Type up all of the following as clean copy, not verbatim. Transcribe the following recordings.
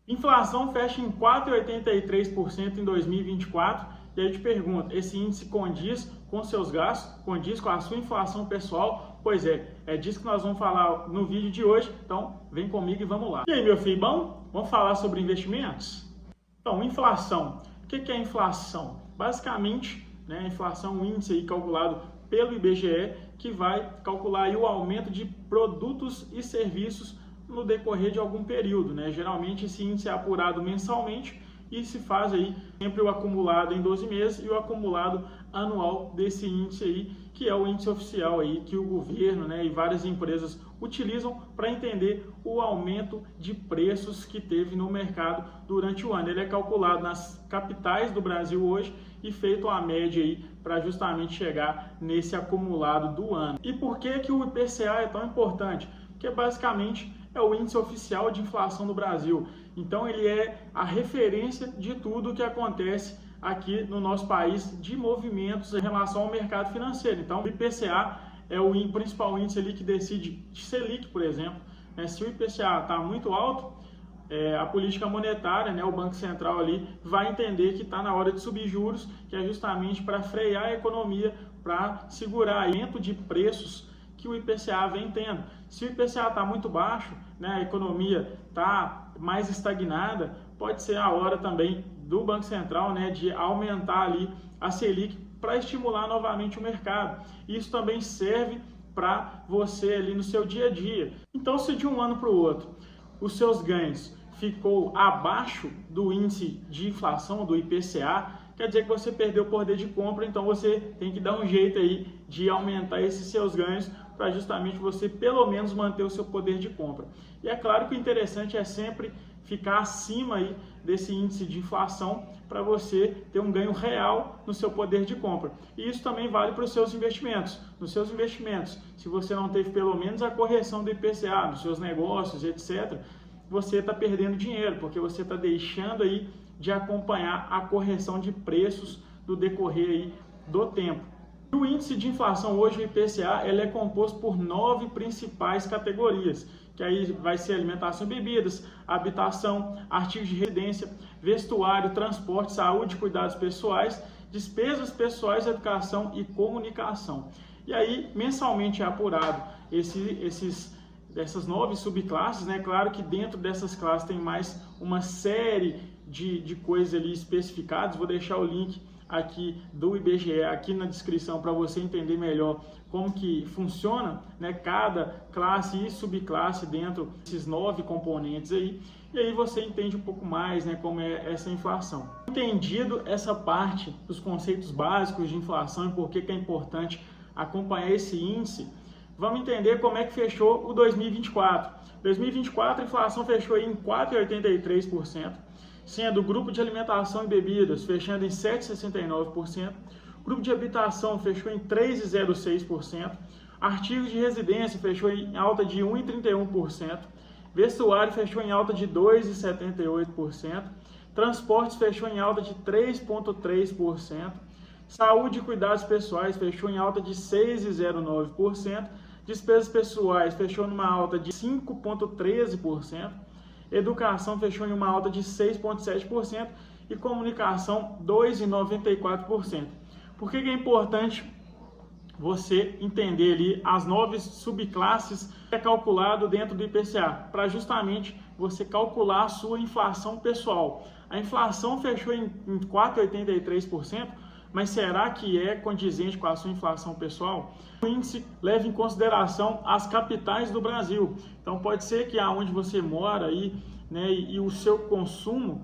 Inflação fecha em 4,83% em 2024. E aí eu te pergunto, esse índice condiz com seus gastos? Condiz com a sua inflação pessoal? Pois é disso que nós vamos falar no vídeo de hoje. Então, vem comigo e vamos lá. E aí, meu filho, bom? Vamos falar sobre investimentos? Então, inflação. O que é inflação? Basicamente, a inflação é um índice aí calculado pelo IBGE que vai calcular aí o aumento de produtos e serviços no decorrer de algum período, Geralmente esse índice é apurado mensalmente e se faz aí sempre o acumulado em 12 meses e o acumulado anual desse índice aí, que é o índice oficial aí que o governo, e várias empresas utilizam para entender o aumento de preços que teve no mercado durante o ano. Ele é calculado nas capitais do Brasil hoje e feito a média aí para justamente chegar nesse acumulado do ano. E por que o IPCA é tão importante? Porque basicamente é o índice oficial de inflação do Brasil. Então ele é a referência de tudo que acontece aqui no nosso país de movimentos em relação ao mercado financeiro. Então o IPCA é o principal índice ali que decide Selic, por exemplo. Se o IPCA está muito alto, a política monetária, o Banco Central ali vai entender que está na hora de subir juros, que é justamente para frear a economia, para segurar o aumento de preços que o IPCA vem tendo. Se o IPCA está muito baixo, a economia está mais estagnada, pode ser a hora também do Banco Central de aumentar ali a Selic para estimular novamente o mercado. Isso também serve para você ali no seu dia a dia. Então, se de um ano para o outro os seus ganhos ficou abaixo do índice de inflação, do IPCA, quer dizer que você perdeu o poder de compra, então você tem que dar um jeito aí de aumentar esses seus ganhos para justamente você pelo menos manter o seu poder de compra. E é claro que o interessante é sempre ficar acima aí desse índice de inflação para você ter um ganho real no seu poder de compra. E isso também vale para os seus investimentos. Nos seus investimentos, se você não teve pelo menos a correção do IPCA nos seus negócios, etc., você está perdendo dinheiro, porque você está deixando aí de acompanhar a correção de preços do decorrer aí do tempo. O índice de inflação hoje, o IPCA, ele é composto por 9 principais categorias, que aí vai ser alimentação e bebidas, habitação, artigos de residência, vestuário, transporte, saúde, cuidados pessoais, despesas pessoais, educação e comunicação. E aí, mensalmente é apurado essas 9 subclasses, Claro que dentro dessas classes tem mais uma série de coisas ali especificadas. Vou deixar o link aqui do IBGE aqui na descrição para você entender melhor como que funciona, cada classe e subclasse dentro desses 9 componentes aí. E aí você entende um pouco mais, como é essa inflação. Entendido essa parte dos conceitos básicos de inflação e por que é importante acompanhar esse índice, vamos entender como é que fechou o 2024. 2024 a inflação fechou em 4,83%, sendo o grupo de alimentação e bebidas fechando em 7,69%, grupo de habitação fechou em 3,06%, artigos de residência fechou em alta de 1,31%, vestuário fechou em alta de 2,78%, transportes fechou em alta de 3,3%, saúde e cuidados pessoais fechou em alta de 6,09%, despesas pessoais fechou numa alta de 5,13%, educação fechou em uma alta de 6,7% e comunicação 2,94%. Por que é importante você entender ali as 9 subclasses que é calculado dentro do IPCA? Para justamente você calcular a sua inflação pessoal. A inflação fechou em 4,83%, mas será que é condizente com a sua inflação pessoal? O índice leva em consideração as capitais do Brasil. Então pode ser que aonde você mora aí, e o seu consumo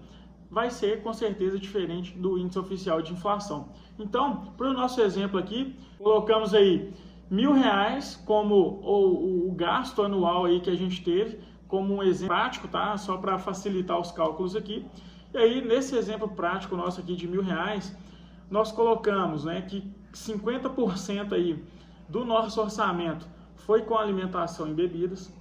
vai ser com certeza diferente do índice oficial de inflação. Então, para o nosso exemplo aqui, colocamos aí R$1.000 como o gasto anual aí que a gente teve, como um exemplo prático, tá? Só para facilitar os cálculos aqui. E aí, nesse exemplo prático nosso aqui de R$1.000, nós colocamos que 50% aí do nosso orçamento foi com alimentação e bebidas,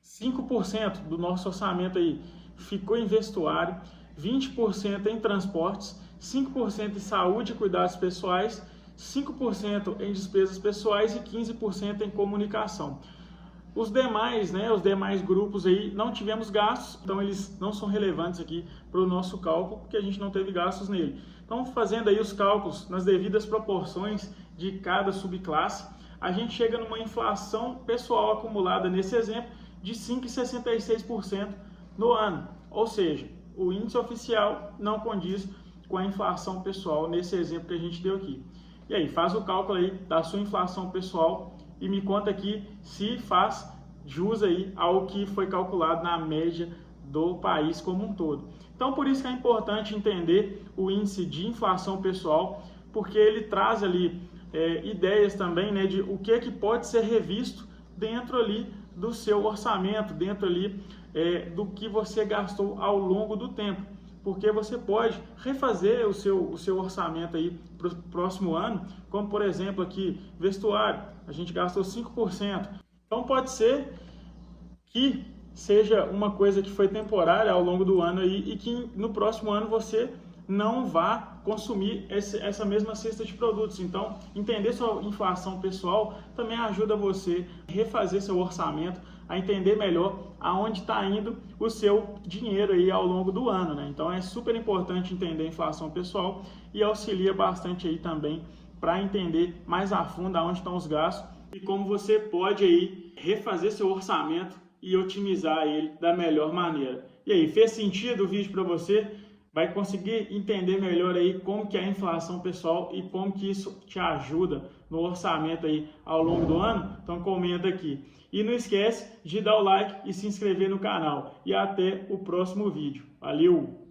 5% do nosso orçamento aí ficou em vestuário, 20% em transportes, 5% em saúde e cuidados pessoais, 5% em despesas pessoais e 15% em comunicação. Os demais, né, os demais grupos aí não tivemos gastos, então eles não são relevantes aqui para o nosso cálculo, porque a gente não teve gastos nele. Então, fazendo aí os cálculos nas devidas proporções de cada subclasse, a gente chega numa inflação pessoal acumulada nesse exemplo de 5,66% no ano. Ou seja, o índice oficial não condiz com a inflação pessoal nesse exemplo que a gente deu aqui. E aí, faz o cálculo aí da sua inflação pessoal e me conta aqui se faz jus aí ao que foi calculado na média do país como um todo. Então, por isso que é importante entender o índice de inflação pessoal, porque ele traz ali ideias também, né, de o que pode ser revisto dentro ali do seu orçamento, dentro ali do que você gastou ao longo do tempo. Porque você pode refazer o seu orçamento aí para o próximo ano, como por exemplo aqui, vestuário, a gente gastou 5%. Então pode ser que seja uma coisa que foi temporária ao longo do ano aí, e que no próximo ano você não vá consumir essa mesma cesta de produtos. Então, entender sua inflação pessoal também ajuda você a refazer seu orçamento, a entender melhor aonde está indo o seu dinheiro aí ao longo do ano, né? Então, é super importante entender a inflação pessoal e auxilia bastante aí também para entender mais a fundo aonde estão os gastos e como você pode aí refazer seu orçamento e otimizar ele da melhor maneira. E aí, fez sentido o vídeo para você? Vai conseguir entender melhor aí como que é a inflação pessoal e como que isso te ajuda no orçamento aí ao longo do ano? Então comenta aqui. E não esquece de dar o like e se inscrever no canal. E até o próximo vídeo. Valeu!